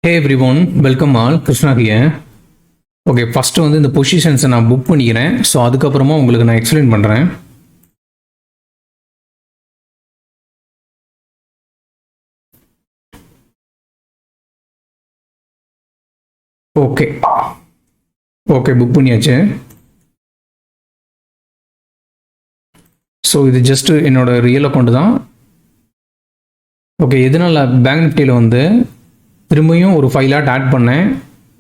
Hey everyone, welcome all. Krishna here. Okay, first வந்து இந்த பொசிஷன்ஸை நான் புக் பண்ணிக்கிறேன். ஸோ அதுக்கப்புறமா உங்களுக்கு நான் எக்ஸ்பிளைன் பண்ணுறேன். ஓகே ஓகே புக் பண்ணியாச்சு. ஸோ இது ஜஸ்ட்டு என்னோடய ரியல் அக்கௌண்ட் தான். ஓகே, எதனால் பேங்க் நிஃப்டியில் வந்து திரும்பியும் ஒரு 5 லாட் ஆட் பண்ணேன்.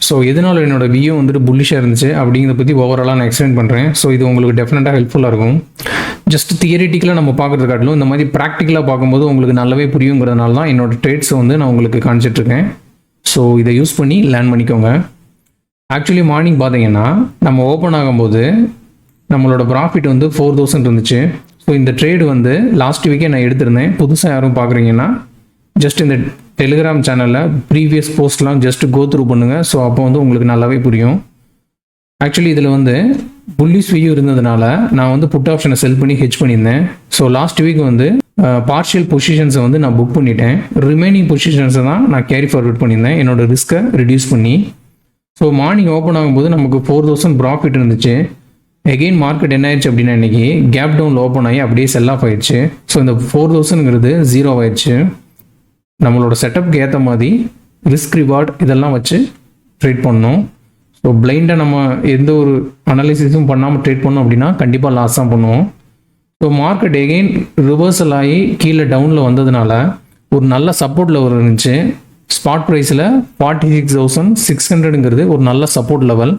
ஸோ எதனால் என்னோடய வியூ வந்துட்டு புல்லிஷாக இருந்துச்சு அப்படிங்கிறத பற்றி ஓவராலாக நான் எக்ஸ்பிளைன் பண்ணுறேன். ஸோ இது உங்களுக்கு டெஃபினட்டாக ஹெல்ப்ஃபுல்லாக இருக்கும். ஜஸ்ட் தியரிட்டிக்கலாக நம்ம பார்க்குறது காட்டிலும் இந்த மாதிரி ப்ராக்டிக்கலாக பார்க்கும்போது உங்களுக்கு நல்லாவே புரியுங்கிறதுனால தான் என்னோடய ட்ரேட்ஸை வந்து நான் உங்களுக்கு காமிச்சிட்ருக்கேன். ஸோ இதை யூஸ் பண்ணி லேர்ன் பண்ணிக்கோங்க. ஆக்சுவலி மார்னிங் பார்த்தீங்கன்னா நம்ம ஓப்பன் ஆகும்போது நம்மளோட ப்ராஃபிட் வந்து 4000 இருந்துச்சு. ஸோ இந்த ட்ரேடு வந்து லாஸ்ட் வீக்கே நான் எடுத்திருந்தேன். புதுசாக யாரும் பார்க்குறீங்கன்னா ஜஸ்ட் இந்த டெலிகிராம் சேனலில் ப்ரீவியஸ் போஸ்ட்லாம் ஜஸ்ட் கோ த்ரூ பண்ணுங்கள். ஸோ அப்போ வந்து உங்களுக்கு நல்லாவே புரியும். ஆக்சுவலி இதில் வந்து புல்லிஷ் வியூ இருந்ததுனால நான் வந்து புட் ஆப்ஷனை செல் பண்ணி ஹெட்ஜ் பண்ணியிருந்தேன். ஸோ லாஸ்ட் வீக் வந்து பார்ஷியல் பொசிஷன்ஸை வந்து நான் புக் பண்ணிட்டேன். ரிமைனிங் பொசிஷன்ஸை தான் நான் கேரி ஃபார்வர்ட் பண்ணியிருந்தேன் என்னோடய ரிஸ்க்கை ரிடியூஸ் பண்ணி. ஸோ மார்னிங் ஓப்பன் ஆகும்போது நமக்கு 4000 ப்ராஃபிட் இருந்துச்சு. எகெயின் மார்க்கெட் என்ன ஆயிடுச்சு அப்படின்னா இன்றைக்கி கேப் டவுனில் ஓப்பன் ஆகி அப்படியே செல் ஆஃப் ஆயிடுச்சு. ஸோ இந்த 4000ங்கிறது 0 ஆயிடுச்சு. நம்மளோட செட்டப்க்கு ஏற்ற மாதிரி ரிஸ்க் ரிவார்ட் இதெல்லாம் வச்சு ட்ரேட் பண்ணணும். ஸோ பிளைண்டாக நம்ம எந்த ஒரு அனாலிசிஸும் பண்ணாமல் ட்ரேட் பண்ணோம் அப்படின்னா கண்டிப்பாக லாஸ் தான் பண்ணுவோம். ஸோ மார்க்கெட் எகெயின் ரிவர்சல் ஆகி கீழே டவுனில் வந்ததுனால ஒரு நல்ல சப்போர்ட் லெவல் இருந்துச்சு. ஸ்பாட் ப்ரைஸில் 46,600ங்கிறது ஒரு நல்ல சப்போர்ட் லெவல்.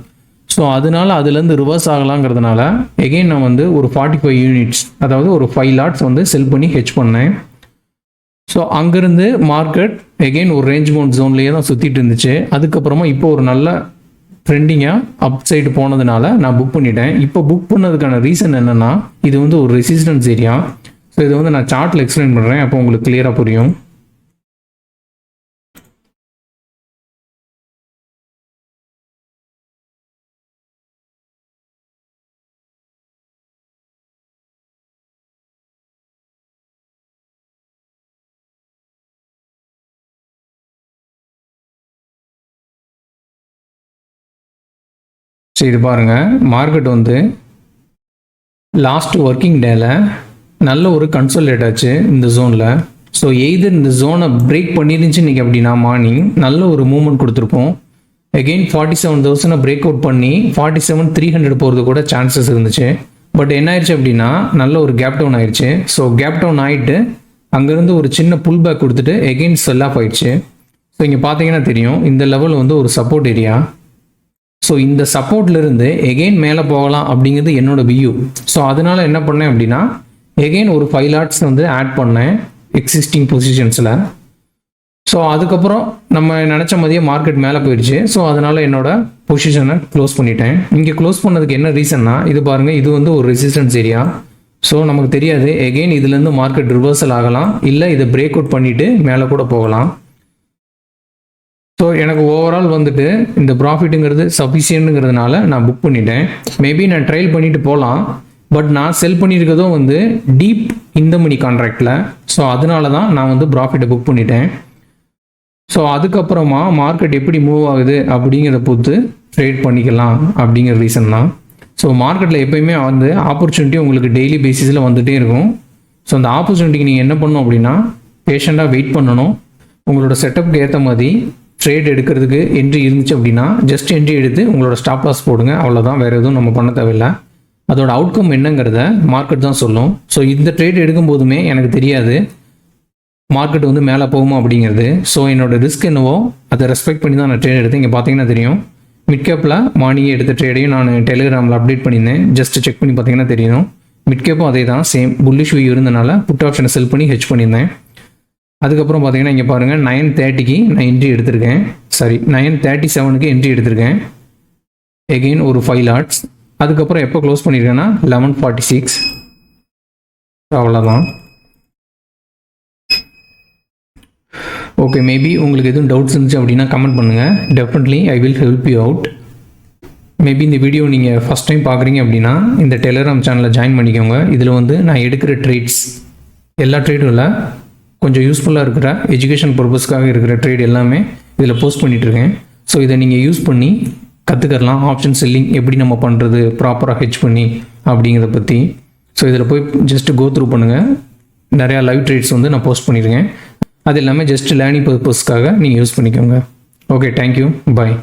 ஸோ அதனால அதுலேருந்து ரிவர்ஸ் ஆகலாங்கிறதுனால எகெயின் நான் வந்து ஒரு 45 யூனிட்ஸ் அதாவது ஒரு 5 லாட்ஸ் வந்து செல் பண்ணி ஹெட்ஜ் பண்ணேன். ஸோ அங்கேருந்து மார்க்கெட் எகெயின் ஒரு ரேஞ்ச் பவுண்ட் ஜோன்லேயே தான் சுற்றிட்டு இருந்துச்சு. அதுக்கப்புறமா இப்போ ஒரு நல்ல ட்ரெண்டிங்காக அப் சைடு போனதுனால நான் புக் பண்ணிட்டேன். இப்போ புக் பண்ணதுக்கான ரீசன் என்னென்னா இது வந்து ஒரு ரெசிஸ்டன்ஸ் ஏரியா. ஸோ இதை வந்து நான் சார்ட்டில் எக்ஸ்பிளைன் பண்ணுறேன், அப்போ உங்களுக்கு கிளியராக புரியும். ஸோ இது பாருங்கள், மார்க்கெட் வந்து லாஸ்ட் ஒர்க்கிங் டேல நல்ல ஒரு கன்சோலேட் ஆச்சு இந்த ஜோனில். ஸோ எய்தர் இந்த ஜோனை பிரேக் பண்ணிருந்துச்சு இன்றைக்கி அப்படின்னா மார்னிங் நல்ல ஒரு மூவ்மெண்ட் கொடுத்துருப்போம். எகெயின் 47,000 பிரேக் அவுட் பண்ணி 47,300 போகிறது கூட சான்சஸ் இருந்துச்சு. பட் என்ன ஆயிடுச்சு அப்படின்னா நல்ல ஒரு கேப் டவுன் ஆயிடுச்சு. ஸோ கேப் டவுன் ஆகிட்டு அங்கேருந்து ஒரு சின்ன புல் பேக் கொடுத்துட்டு எகெயின் செல் ஆஃப் ஆயிடுச்சு. ஸோ இங்கே பார்த்தீங்கன்னா தெரியும் இந்த லெவல் வந்து ஒரு சப்போர்ட் ஏரியா. ஸோ இந்த சப்போர்ட்லேருந்து எகெயின் மேலே போகலாம் அப்படிங்கிறது என்னோட வியூ. ஸோ அதனால் என்ன பண்ணேன் அப்படின்னா எகெயின் ஒரு 5 லாட்ஸ் வந்து ஆட் பண்ணேன் எக்ஸிஸ்டிங் பொசிஷன்ஸில். ஸோ அதுக்கப்புறம் நம்ம நினச்ச மாதிரியே மார்க்கெட் மேலே போயிடுச்சு. ஸோ அதனால் என்னோட பொசிஷனை க்ளோஸ் பண்ணிட்டேன். இங்கே க்ளோஸ் பண்ணதுக்கு என்ன ரீசன்னா இது பாருங்கள், இது வந்து ஒரு ரெசிஸ்டன்ஸ் ஏரியா. ஸோ நமக்கு தெரியாது எகெயின் இதுலேருந்து மார்க்கெட் ரிவர்சல் ஆகலாம், இல்லை இதை பிரேக் அவுட் பண்ணிவிட்டு மேலே கூட போகலாம். ஸோ எனக்கு ஓவரால் வந்துட்டு இந்த ப்ராஃபிட்டுங்கிறது சஃபிஷியன்ட்டுங்கிறதுனால நான் புக் பண்ணிட்டேன். மேபி நான் ட்ரையல் பண்ணிட்டு போகலாம், பட் நான் செல் பண்ணியிருக்கிறதும் வந்து டீப் இந்த மணி கான்ட்ராக்டில். ஸோ அதனால தான் நான் வந்து ப்ராஃபிட்டை புக் பண்ணிட்டேன். ஸோ அதுக்கப்புறமா மார்க்கெட் எப்படி மூவ் ஆகுது அப்படிங்கிறத பொறுத்து ட்ரேட் பண்ணிக்கலாம் அப்படிங்கிற ரீசன் தான். ஸோ மார்க்கெட்டில் எப்போயுமே வந்து ஆப்பர்ச்சுனிட்டி உங்களுக்கு டெய்லி பேசிஸில் வந்துகிட்டே இருக்கும். ஸோ அந்த ஆப்பர்ச்சுனிட்டிக்கு நீங்கள் என்ன பண்ணணும் அப்படின்னா பேஷண்ட்டாக வெயிட் பண்ணணும். உங்களோட செட்டப்புக்கு ஏற்ற மாதிரி ட்ரேட் எடுக்கிறதுக்கு என்ட்ரி இருந்துச்சு அப்படின்னா ஜஸ்ட் என்ட்ரி எடுத்து உங்களோட ஸ்டாப் லாஸ் போடுங்க, அவ்வளோதான். வேறு எதுவும் நம்ம பண்ண தேவையில்லை. அதோட அவுட்கம் என்னங்கிறத மார்க்கெட் தான் சொல்லும். ஸோ இந்த ட்ரேட் எடுக்கும் போதுமே எனக்கு தெரியாது மார்க்கெட் வந்து மேலே போகுமா அப்படிங்கிறது. ஸோ என்னோடய ரிஸ்க் என்னவோ அதை ரெஸ்பெக்ட் பண்ணி தான் நான் ட்ரேட் எடுத்தேன். இங்கே பார்த்தீங்கன்னா தெரியும் மிட் கேப்பில் மார்னிங்கே எடுத்த ட்ரேடையும் நான் டெலிகிராமில் அப்டேட் பண்ணியிருந்தேன். ஜஸ்ட் செக் பண்ணி பார்த்தீங்கன்னா தெரியும் மிட் கேப்பும் அதே தான், சேம் புல்லிஷ் வியூ இருந்தனால புட் ஆப்ஷனை செல் பண்ணி ஹெட்ஜ் பண்ணியிருந்தேன். அதுக்கப்புறம் பார்த்தீங்கன்னா இங்கே பாருங்கள் 9:30க்கு நான் என்ட்ரி எடுத்திருக்கேன். சாரி 9:37க்கு என்ட்ரி எடுத்திருக்கேன். எகெயின் ஒரு 5 லாட்ஸ். அதுக்கப்புறம் எப்போ க்ளோஸ் பண்ணியிருக்கேன்னா 11:46. அவ்வளோதான். ஓகே, மேபி உங்களுக்கு எதுவும் டவுட்ஸ் இருந்துச்சு அப்படின்னா கமெண்ட் பண்ணுங்கள். Definitely I will help you out. Maybe இந்த வீடியோ நீங்கள் ஃபஸ்ட் டைம் பார்க்குறீங்க அப்படின்னா இந்த டெலிகிராம் சேனலில் ஜாயின் பண்ணிக்கோங்க. இதில் வந்து நான் எடுக்கிற ட்ரேட்ஸ் எல்லா ட்ரேடும் இல்லை, கொஞ்சம் யூஸ்ஃபுல்லாக இருக்கிற எஜுகேஷன் பர்பஸ்க்காக இருக்கிற ட்ரேட் எல்லாமே இதில் போஸ்ட் பண்ணிகிட்ருக்கேன். ஸோ இதை நீங்கள் யூஸ் பண்ணி கற்றுக்கலாம். ஆப்ஷன் செல்லிங் எப்படி நம்ம பண்ணுறது ப்ராப்பராக ஹெட்ஜ் பண்ணி அப்படிங்கிறத பற்றி. ஸோ இதில் போய் ஜஸ்ட் கோ த்ரூ பண்ணுங்கள். நிறையா லைவ் ட்ரேட்ஸ் வந்து நான் போஸ்ட் பண்ணியிருக்கேன். அது எல்லாமே ஜஸ்ட் லேர்னிங் பர்பஸ்க்காக நீங்கள் யூஸ் பண்ணிக்கோங்க. ஓகே, தேங்க்யூ, பாய்.